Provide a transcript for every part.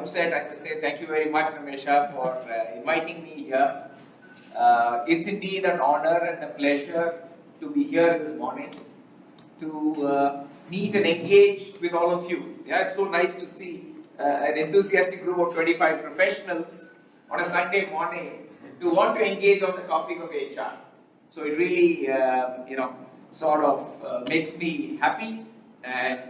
outset, I must say thank you very much, Ramesha, for inviting me here. It's indeed an honor and a pleasure to be here this morning to meet and engage with all of you. Yeah, it's so nice to see an enthusiastic group of 25 professionals on a Sunday morning to want to engage on the topic of HR. So it really, sort of makes me happy, and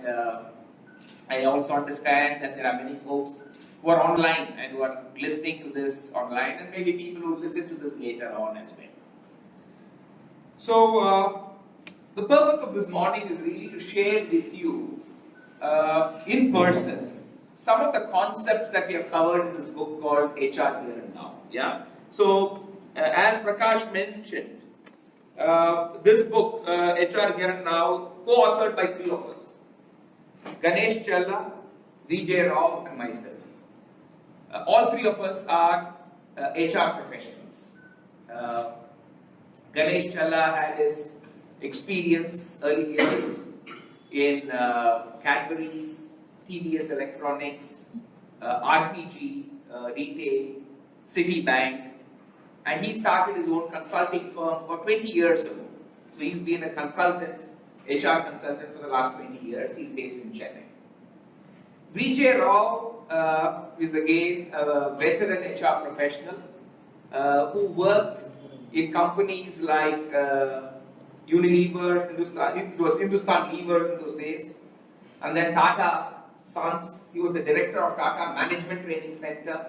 I also understand that there are many folks who are online and who are listening to this online, and maybe people who listen to this later on as well. So the purpose of this morning is really to share with you in person some of the concepts that we have covered in this book called HR Here and Now. Yeah. So as Prakash mentioned, this book, HR Here and Now, co-authored by three of us: Ganesh Challa, Vijay Rao, and myself. All three of us are HR professionals. Ganesh Challa had his experience early years in Cadbury's, TVS Electronics, RPG, retail, Citibank, and he started his own consulting firm about 20 years ago. So he's been a consultant, HR consultant for the last 20 years. He's based in Chennai. Vijay Rao is again a veteran HR professional who worked in companies like Unilever, it was Hindustan Levers in those days, and then Tata Sons. He was the director of Tata Management Training Center.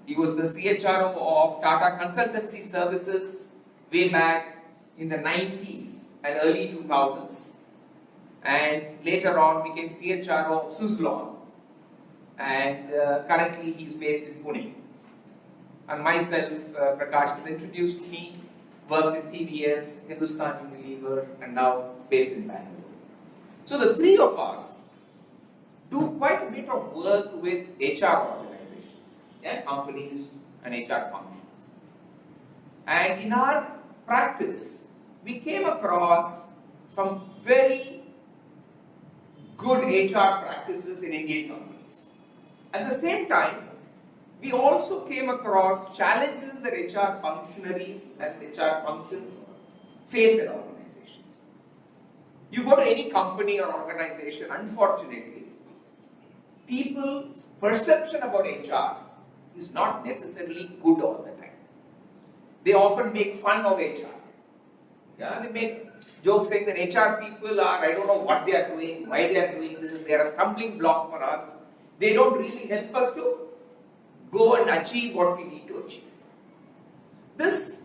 He was the CHRO of Tata Consultancy Services way back in the 90s and early 2000s. And later on became CHRO of Suzlon. And currently he's based in Pune. And myself, Prakash has introduced me, worked in TVS, Hindustan Unilever, and now based in Bangalore. So the three of us do quite a bit of work with HR organizations, companies and HR functions. And in our practice, we came across some very good HR practices in Indian companies. At the same time, we also came across challenges that HR functionaries and HR functions face in organizations. You go to any company or organization, unfortunately, people's perception about HR is not necessarily good all the time. They often make fun of HR. Yeah, they make jokes saying that HR people are, I don't know what they are doing, why they are doing this, they are a stumbling block for us. They don't really help us to go and achieve what we need to achieve. This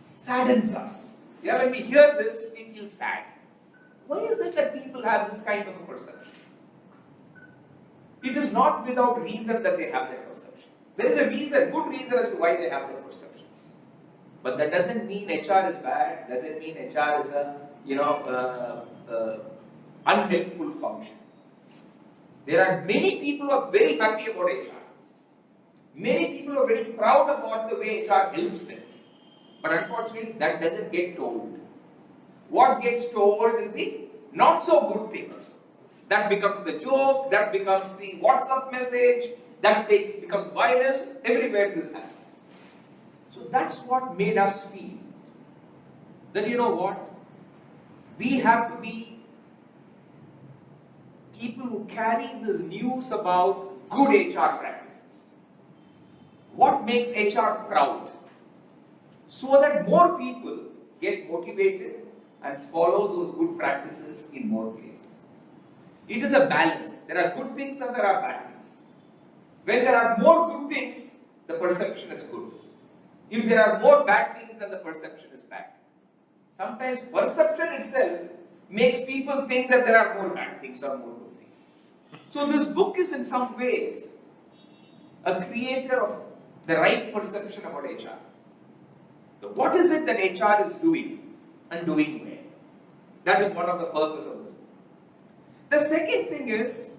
saddens us. Yeah, when we hear this, we feel sad. Why is it that people have this kind of a perception? It is not without reason that they have that perception. There is a reason, good reason as to why they have that perception. But that doesn't mean HR is bad, doesn't mean HR is a, unhelpful function. There are many people who are very happy about HR. Many people are very proud about the way HR helps them. But unfortunately, that doesn't get told. What gets told is the not so good things. That becomes the joke, that becomes the WhatsApp message, that becomes viral, everywhere this happens. So that's what made us feel that, you know what, we have to be people who carry this news about good HR practices. What makes HR proud? So that more people get motivated and follow those good practices in more places. It is a balance. There are good things and there are bad things. When there are more good things, the perception is good. If there are more bad things, then the perception is bad. Sometimes perception itself makes people think that there are more bad things or more good things. So this book is in some ways a creator of the right perception about HR. So what is it that HR is doing and doing well? That is one of the purposes of this book. The second thing is,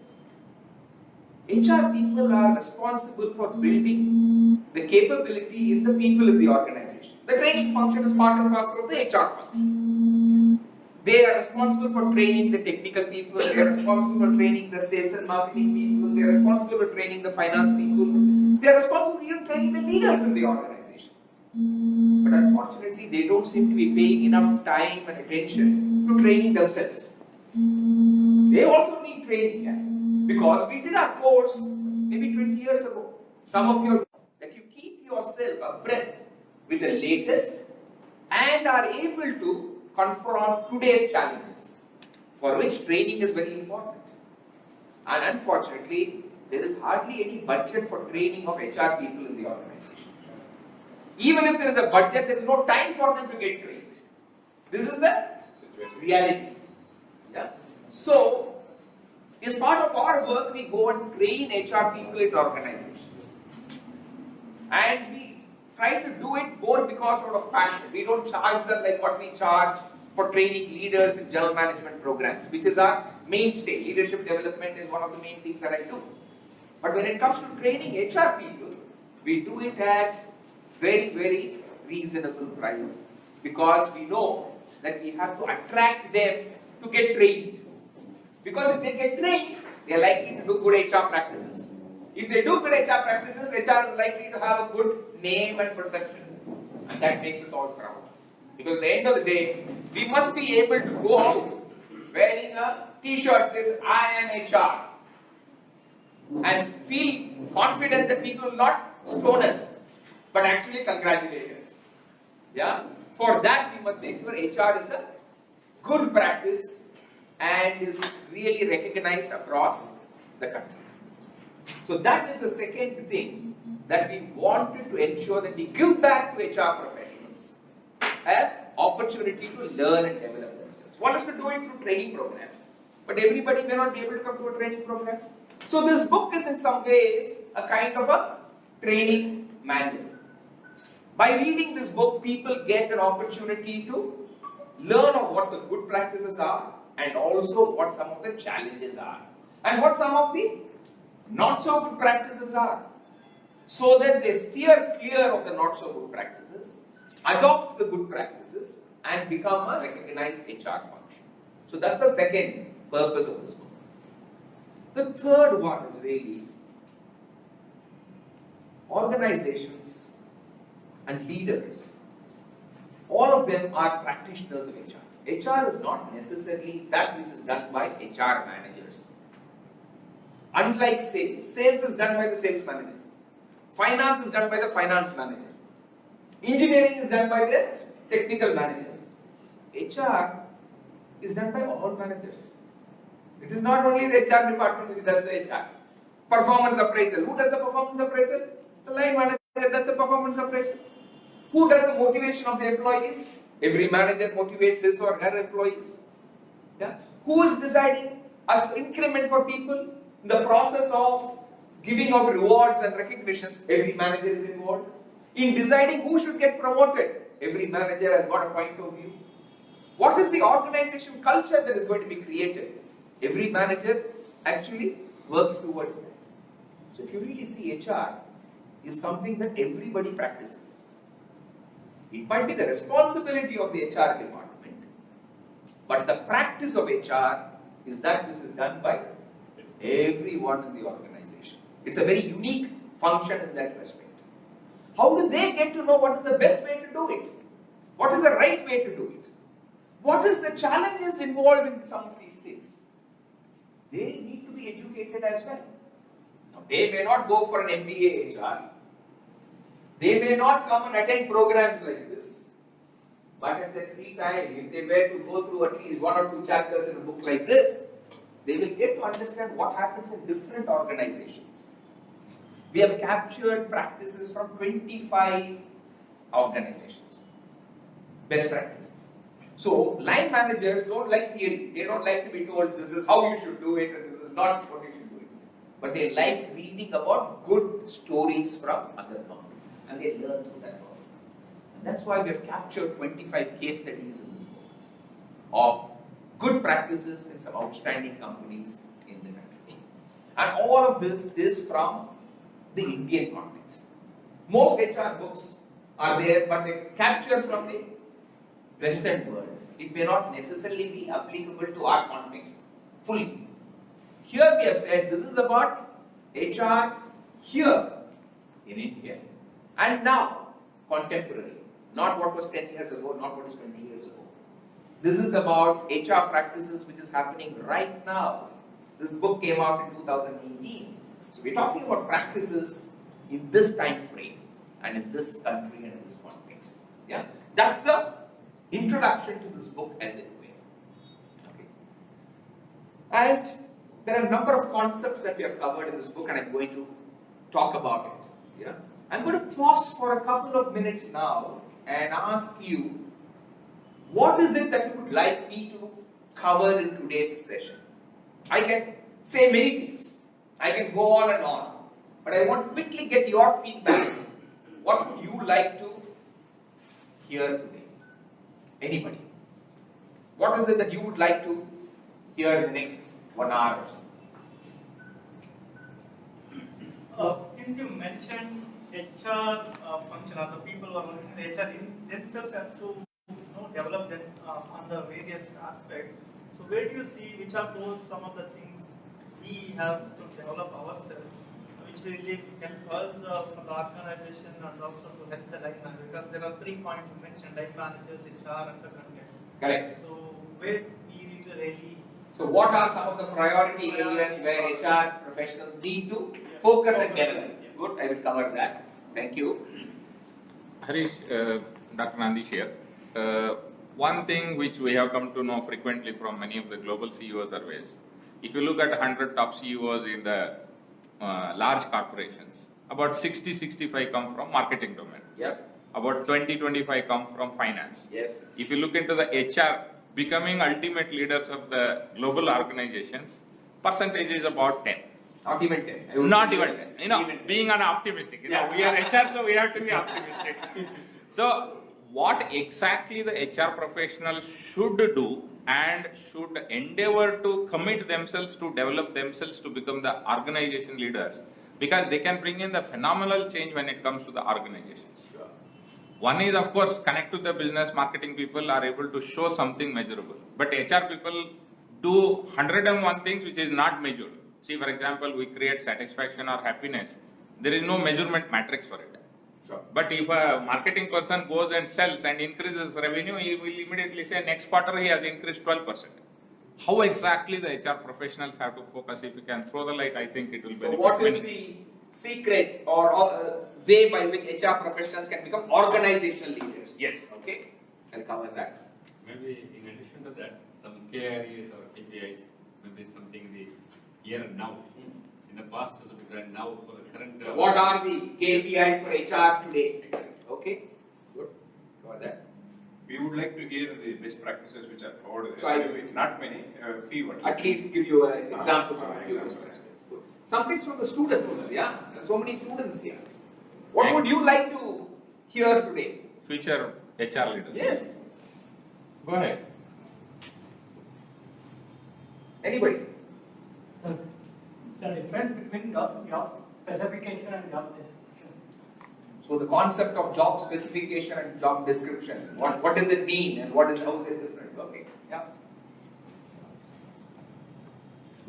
HR people are responsible for building the capability in the people in the organization. The training function is part and parcel of the HR function. They are responsible for training the technical people, they are responsible for training the sales and marketing people, they are responsible for training the finance people, they are responsible for even training the leaders in the organization. But unfortunately, they don't seem to be paying enough time and attention to training themselves. They also need training, because we did our course maybe 20 years ago. Some of you, that you keep yourself abreast with the latest and are able to confront today's challenges, for which training is very important. And unfortunately, there is hardly any budget for training of HR people in the organization. Even if there is a budget, there is no time for them to get trained. This is the reality. Yeah? So, as part of our work, we go and train HR people in organizations. And we try to do it more because of passion. We don't charge them like what we charge for training leaders in general management programs, which is our mainstay. Leadership development is one of the main things that I do. But when it comes to training HR people, we do it at very, very reasonable price, because we know that we have to attract them to get trained. Because if they get trained, they are likely to do good HR practices. If they do good HR practices, HR is likely to have a good name and perception. And that makes us all proud. Because at the end of the day, we must be able to go out wearing a t-shirt that says, I am HR. And feel confident that people will not stone us, but actually congratulate us. Yeah? For that, we must make sure HR is a good practice and is really recognized across the country. So that is the second thing that we wanted to ensure, that we give back to HR professionals an opportunity to learn and develop themselves. One is to do it through training programs, but everybody may not be able to come to a training program. So this book is in some ways a kind of a training manual. By reading this book, people get an opportunity to learn of what the good practices are, and also what some of the challenges are, and what some of the not so good practices are, so that they steer clear of the not so good practices, adopt the good practices, and become a recognized HR function. So that's the second purpose of this book. The third one is really organizations and leaders. All of them are practitioners of HR. HR is not necessarily that which is done by HR managers. Unlike sales, sales is done by the sales manager. Finance is done by the finance manager. Engineering is done by the technical manager. HR is done by all managers. It is not only the HR department which does the HR. Performance appraisal. Who does the performance appraisal? The line manager does the performance appraisal. Who does the motivation of the employees? Every manager motivates his or her employees. Yeah? Who is deciding as to increment for people? In the process of giving out rewards and recognitions, every manager is involved. In deciding who should get promoted, every manager has got a point of view. What is the organization culture that is going to be created? Every manager actually works towards that. So if you really see, HR is something that everybody practices. It might be the responsibility of the HR department, but the practice of HR is that which is done by everyone in the organization. It's a very unique function in that respect. How do they get to know what is the best way to do it? What is the right way to do it? What is the challenges involved in some of these things? They need to be educated as well. Now, they may not go for an MBA HR. They may not come and attend programs like this. But at their free time, if they were to go through at least 1 or 2 chapters in a book like this, they will get to understand what happens in different organizations. We have captured practices from 25 organizations. Best practices. So, line managers don't like theory. They don't like to be told this is how you should do it and this is not what you should do it. But they like reading about good stories from other companies. And they learn through that process. And that's why we have captured 25 case studies in this book of good practices in some outstanding companies in the country. And all of this is from the Indian context. Most HR books are there, but they capture from the Western world. It may not necessarily be applicable to our context fully. Here we have said this is about HR here in India and now, contemporary. Not what was 10 years ago, not what is 20 years ago. This is about HR practices which is happening right now. This book came out in 2018. So we're talking about practices in this time frame and in this country and in this context. Yeah, that's the introduction to this book, as it were. Okay. And there are a number of concepts that we have covered in this book, and I'm going to talk about it. Yeah, I'm going to pause for a couple of minutes now and ask you, what is it that you would like me to cover in today's session? I can say many things. I can go on and on. But I want to quickly get your feedback. What would you like to hear today? Anybody? What is it that you would like to hear in the next 1 hour? Since you mentioned HR function, or the people who are working in HR themselves has to develop them on the various aspects. So where do you see which are those some of the things we have to develop ourselves, which will really help us from the organization and also to help the line manager? Because there are 3 points you mentioned: line managers, HR, and the context. Correct. So where we need to really. So what are some of the priority areas where HR professionals need to focus and develop? Good, I will cover that. Thank you. Harish, Dr. Nandish here. One thing which we have come to know frequently from many of the global CEO surveys, if you look at 100 top CEOs in the large corporations, about 60-65 come from marketing domain. Yep. About 20-25 come from finance. Yes. If you look into the HR, becoming ultimate leaders of the global organizations, percentage is about 10. Not even 10. Not even 10. You know, being an optimistic. You know, we are HR, so we have to be optimistic. So, what exactly the HR professional should do and should endeavor to commit themselves to develop themselves to become the organization leaders, because they can bring in the phenomenal change when it comes to the organizations. Sure. One is, of course, connect to the business. Marketing people are able to show something measurable, but HR people do 101 things which is not measured. See, for example, we create satisfaction or happiness. There is no measurement matrix for it. Sure. But if a marketing person goes and sells and increases revenue, he will immediately say next quarter he has increased 12%. How exactly the HR professionals have to focus? If you can throw the light, I think it will benefit. So what is the secret or way by which HR professionals can become organizational leaders? Yes. Okay, I'll cover that. Maybe in addition to that, some KREs or KPIs, maybe something the here and now. In the past was different, now for the current. So what are the KPIs for HR today? Okay, good. Cover that. We would like to hear the best practices which are covered So there. Not many, few. At least give you examples of a few best practices. Good. Some things from the students. Yeah, there are so many students here. What would you like to hear today? Future HR leaders. Yes. Go ahead. Anybody? So, the difference between job specification and job description. So the concept of job specification and job description, what does it mean and how is it different? Okay, yeah.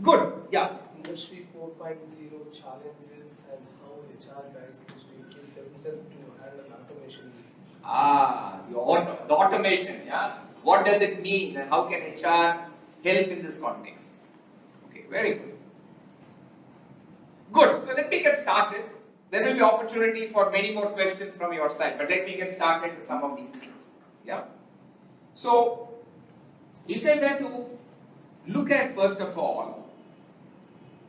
Good, yeah. Industry 4.0 challenges and how HR guys need to equip themselves to handle automation. The automation, yeah. What does it mean and how can HR help in this context? Okay, very good. Good, so let me get started. There will be opportunity for many more questions from your side, but let me get started with some of these things. Yeah. So, if I were to look at first of all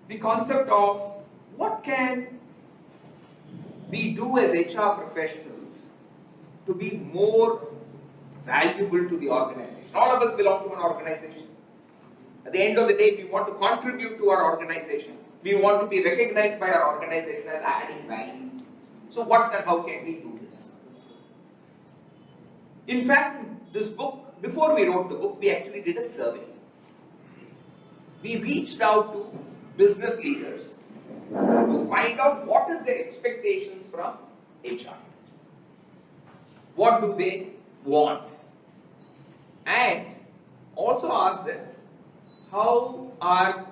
the concept of what can we do as HR professionals to be more valuable to the organization. All of us belong to an organization. At the end of the day, we want to contribute to our organization. We want to be recognized by our organization as adding value. So what and how can we do this? In fact, this book, before we wrote the book, we actually did a survey. We reached out to business leaders to find out what is their expectations from HR. What do they want? and also ask them how are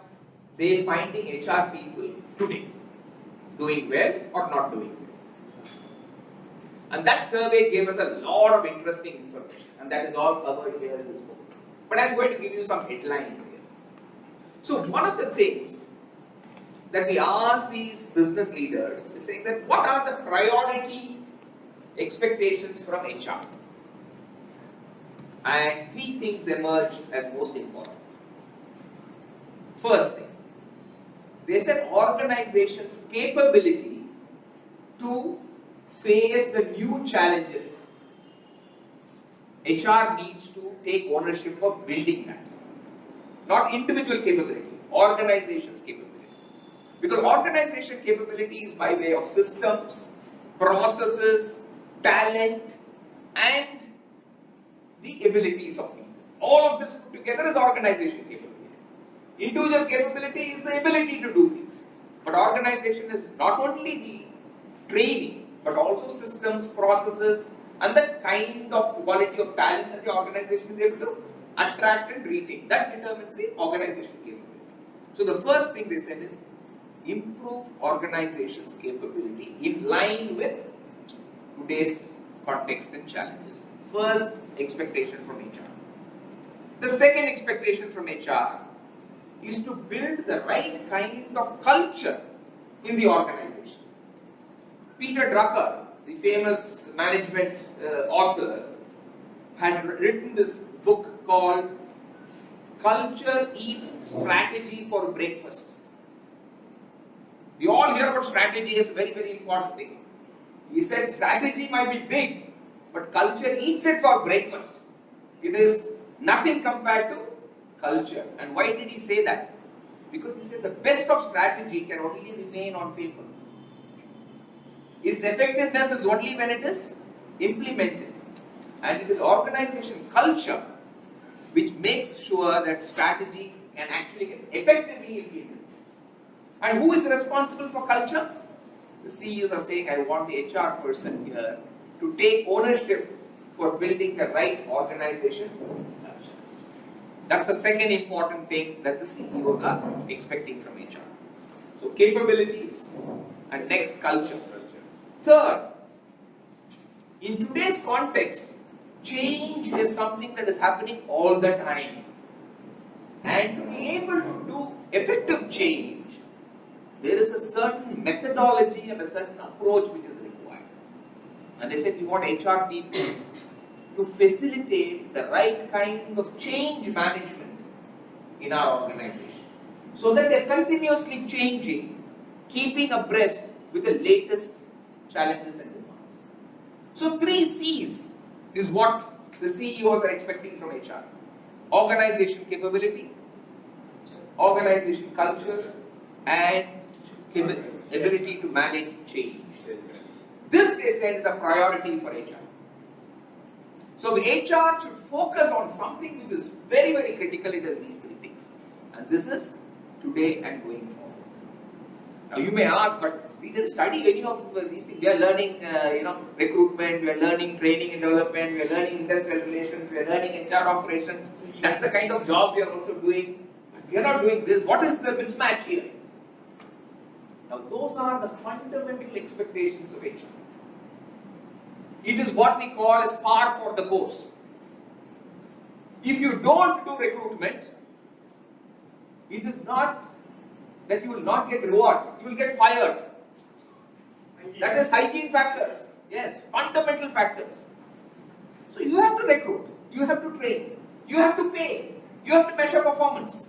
they finding HR people today, doing well or not doing well. And that survey gave us a lot of interesting information, and that is all covered here in this book. But I'm going to give you some headlines here. So one of the things that we ask these business leaders is saying that what are the priority expectations from HR? And 3 things emerged as most important. First thing, they said organization's capability to face the new challenges. HR needs to take ownership of building that. Not individual capability, organization's capability. Because organization capability is by way of systems, processes, talent, and the abilities of people. All of this put together is organization capability. Individual capability is the ability to do things. But organization is not only the training, but also systems, processes, and the kind of quality of talent that the organization is able to attract and retain. That determines the organization capability. So the first thing they said is improve organization's capability in line with today's context and challenges. First expectation from HR. The second expectation from HR is to build the right kind of culture in the organization. Peter Drucker, the famous management author, had written this book called Culture Eats Strategy for Breakfast. We all hear about strategy as a very, very important thing. He said strategy might be big, but culture eats it for breakfast. It is nothing compared to culture. And why did he say that? Because he said the best of strategy can only remain on paper. Its effectiveness is only when it is implemented. And it is organization culture which makes sure that strategy can actually get effectively implemented. And who is responsible for culture? The CEOs are saying, I want the HR person here to take ownership for building the right organization culture. That's the second important thing that the CEOs are expecting from HR. So capabilities, and next culture. Third, in today's context, change is something that is happening all the time. And to be able to do effective change, there is a certain methodology and a certain approach which is required. And they said we want HR people to facilitate the right kind of change management in our organization, so that they're continuously changing, keeping abreast with the latest challenges and demands. So 3 C's is what the CEOs are expecting from HR. Organization capability, organization culture, and ability to manage change. This, they said, is a priority for HR. So HR should focus on something which is very, very critical. It is these 3 things. And this is today and going forward. Now you may ask, but we didn't study any of these things. We are learning, recruitment, we are learning training and development, we are learning industrial relations, we are learning HR operations. That's the kind of job we are also doing. But we are not doing this. What is the mismatch here? Now those are the fundamental expectations of HR. It is what we call as par for the course. If you don't do recruitment, it is not that you will not get rewards, you will get fired. That is hygiene factors. Yes, fundamental factors. So you have to recruit, you have to train, you have to pay, you have to measure performance.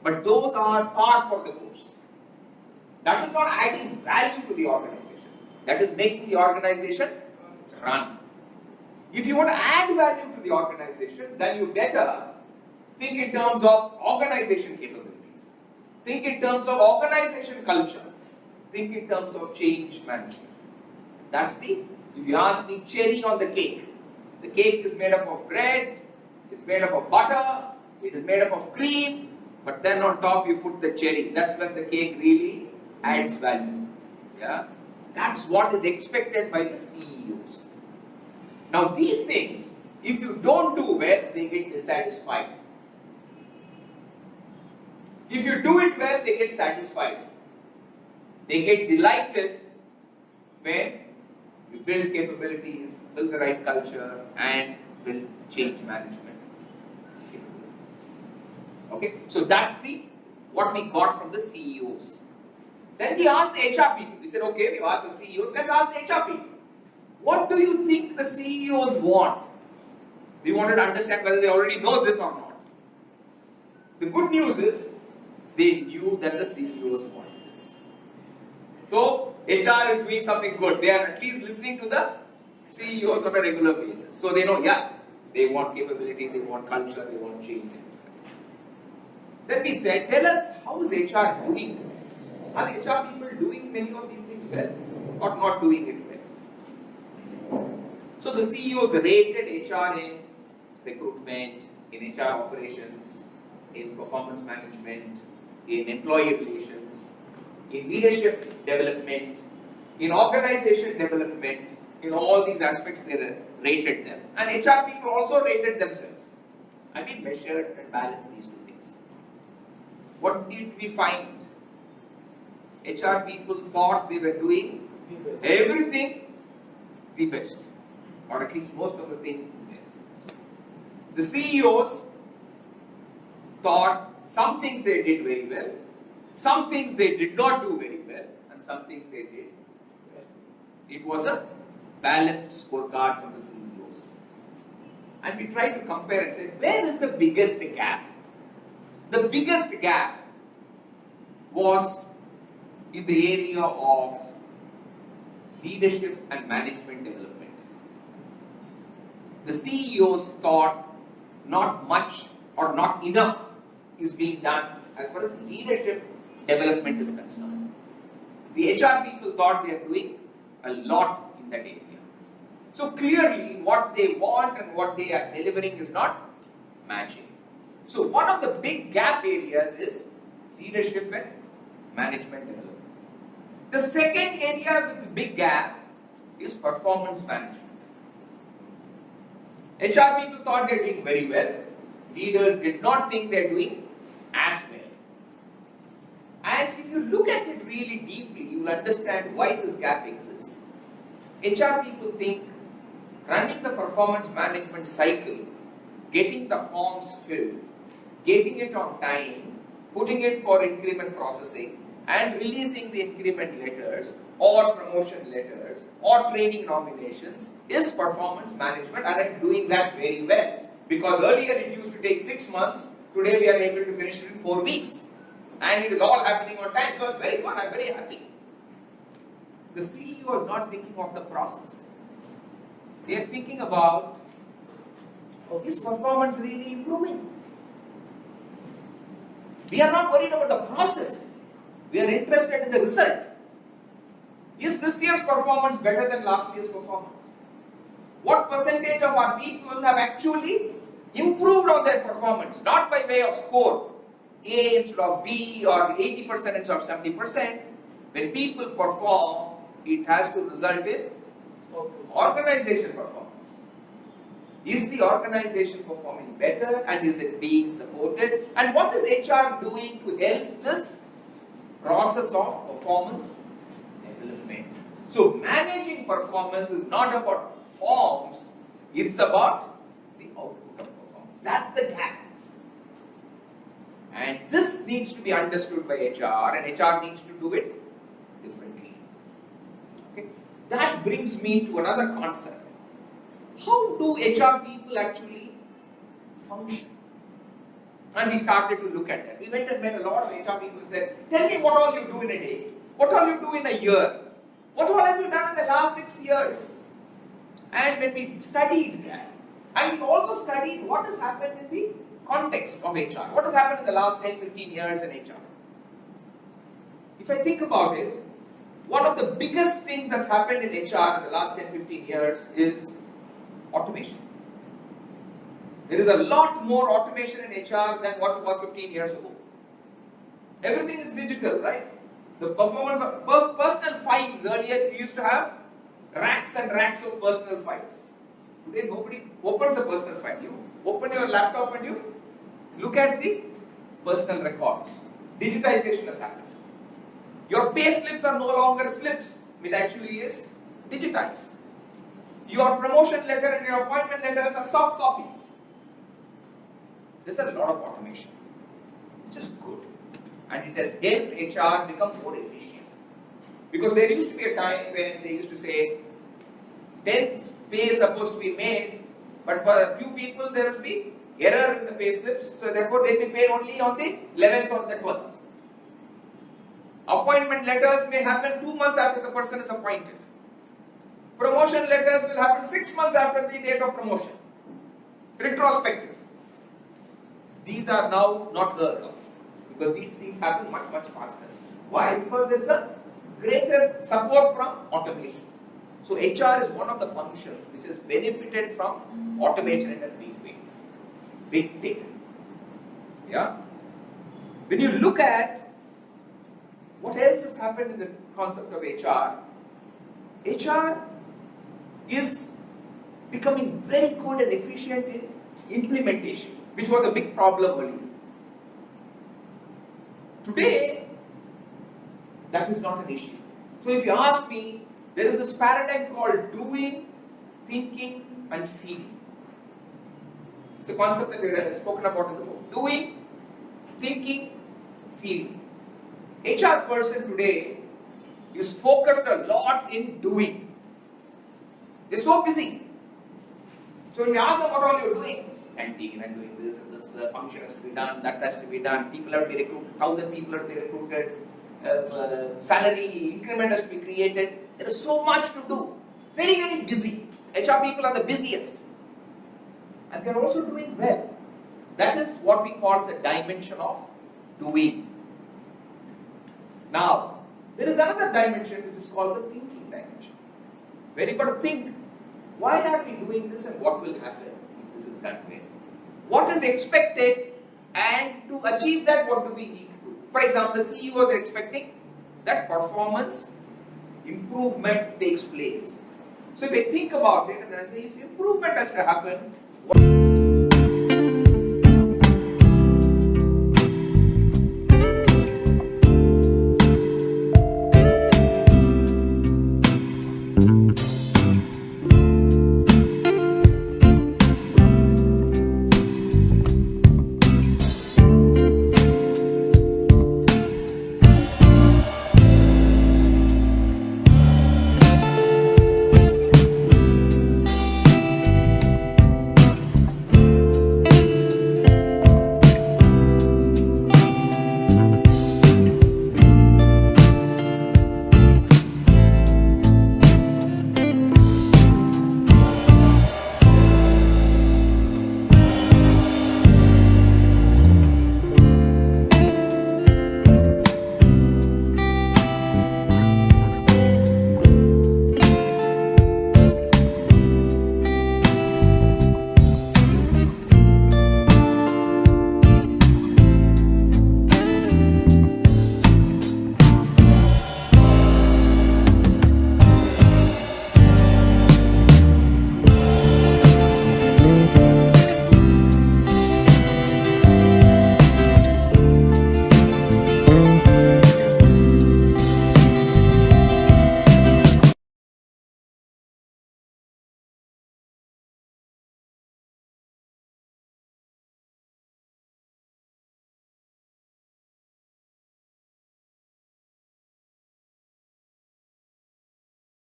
But those are par for the course. That is not adding value to the organization. That is making the organization run. If you want to add value to the organization, then you better think in terms of organization capabilities. Think in terms of organization culture. Think in terms of change management. That's the, if you ask me, cherry on the cake. The cake is made up of bread, it's made up of butter, it is made up of cream, but then on top you put the cherry. That's when the cake really adds value. Yeah? That's what is expected by the CEOs. Now these things, If you don't do well, they get dissatisfied. If you do it well, they get satisfied. They get delighted when you build capabilities, build the right culture, and build change management capabilities. Okay, so that's what we got from the CEOs. Then we asked the HR people. We said, okay, we've asked the CEOs, let's ask the HR people. What do you think the CEOs want? We wanted to understand whether they already know this or not. The good news is, they knew that the CEOs wanted this. So, HR is doing something good. They are at least listening to the CEOs on a regular basis. So, they know, yes, they want capability, they want culture, they want change. Then we said, tell us, how is HR doing? Are the HR people doing many of these things well or not doing it well? So, the CEOs rated HR in recruitment, in HR operations, in performance management, in employee relations, in leadership development, in organization development, in all these aspects they rated them. And HR people also rated themselves. I mean, measured and balanced these two things. What did we find? HR people thought they were doing everything the best, or at least most of the things the best. The CEOs thought some things they did very well, some things they did not do very well, and some things they did well. It was a balanced scorecard from the CEOs. And we tried to compare and say, where is the biggest gap? The biggest gap was in the area of leadership and management development. The CEOs thought not much or not enough is being done as far as leadership development is concerned. The HR people thought they are doing a lot in that area. So clearly what they want and what they are delivering is not matching. So one of the big gap areas is leadership and management development. The second area with the big gap is performance management. HR people thought they are doing very well. Leaders did not think they are doing as well. And if you look at it really deeply, you will understand why this gap exists. HR people think running the performance management cycle, getting the forms filled, getting it on time, putting it for increment processing, and releasing the increment letters or promotion letters or training nominations is performance management, and I'm doing that very well. Because earlier it used to take 6 months, today we are able to finish it in 4 weeks. And it is all happening on time, so I'm very good, I'm very happy. The CEO is not thinking of the process. They are thinking about, is performance really improving? We are not worried about the process. We are interested in the result. Is this year's performance better than last year's performance? What percentage of our people have actually improved on their performance? Not by way of score, A instead of B or 80% instead of 70%. When people perform, it has to result in organization performance. Is the organization performing better, and is it being supported? And what is HR doing to help this process of performance development? So managing performance is not about forms, it's about the output of performance. That's the gap. And this needs to be understood by HR, and HR needs to do it differently. Okay? That brings me to another concept. How do HR people actually function? And we started to look at that. We went and met a lot of HR people and said, tell me what all you do in a day. What all you do in a year. What all have you done in the last 6 years? And when we studied that, and we also studied what has happened in the context of HR. What has happened in the last 10-15 years in HR? If I think about it, one of the biggest things that's happened in HR in the last 10-15 years is automation. There is a lot more automation in HR than what was 15 years ago. Everything is digital, right? The performance of personal files, earlier we used to have racks and racks of personal files. Today nobody opens a personal file. You open your laptop and you look at the personal records. Digitization has happened. Your pay slips are no longer slips. It actually is digitized. Your promotion letter and your appointment letters are soft copies. There's a lot of automation, which is good. And it has helped HR become more efficient. Because there used to be a time when they used to say, 10th pay is supposed to be made, but for a few people there will be error in the pay slips, so therefore they will be paid only on the 11th or the 12th. Appointment letters may happen 2 months after the person is appointed. Promotion letters will happen 6 months after the date of promotion. Retrospective. These are now not heard of, because these things happen much, much faster. Why? Because there is a greater support from automation. So HR is one of the functions which has benefited from automation in a big way. Big tick. Yeah? When you look at what else has happened in the concept of HR, HR is becoming very good and efficient in implementation, which was a big problem earlier. Today, that is not an issue. So if you ask me, there is this paradigm called doing, thinking and feeling. It's a concept that we have spoken about in the book. Doing, thinking, feeling. HR person today is focused a lot in doing. They're so busy. So when you ask them what all you're doing, I'm doing this, and this function has to be done, that has to be done, people have to be recruited, 1,000 people have to be recruited, salary increment has to be created. There is so much to do. Very, very busy. HR people are the busiest. And they are also doing well. That is what we call the dimension of doing. Now, there is another dimension which is called the thinking dimension. Where you got to think, why are we doing this and what will happen if this is done well? What is expected, and to achieve that, what do we need to do? For example, the CEO is expecting that performance improvement takes place. So if I think about it and then I say, if improvement has to happen, what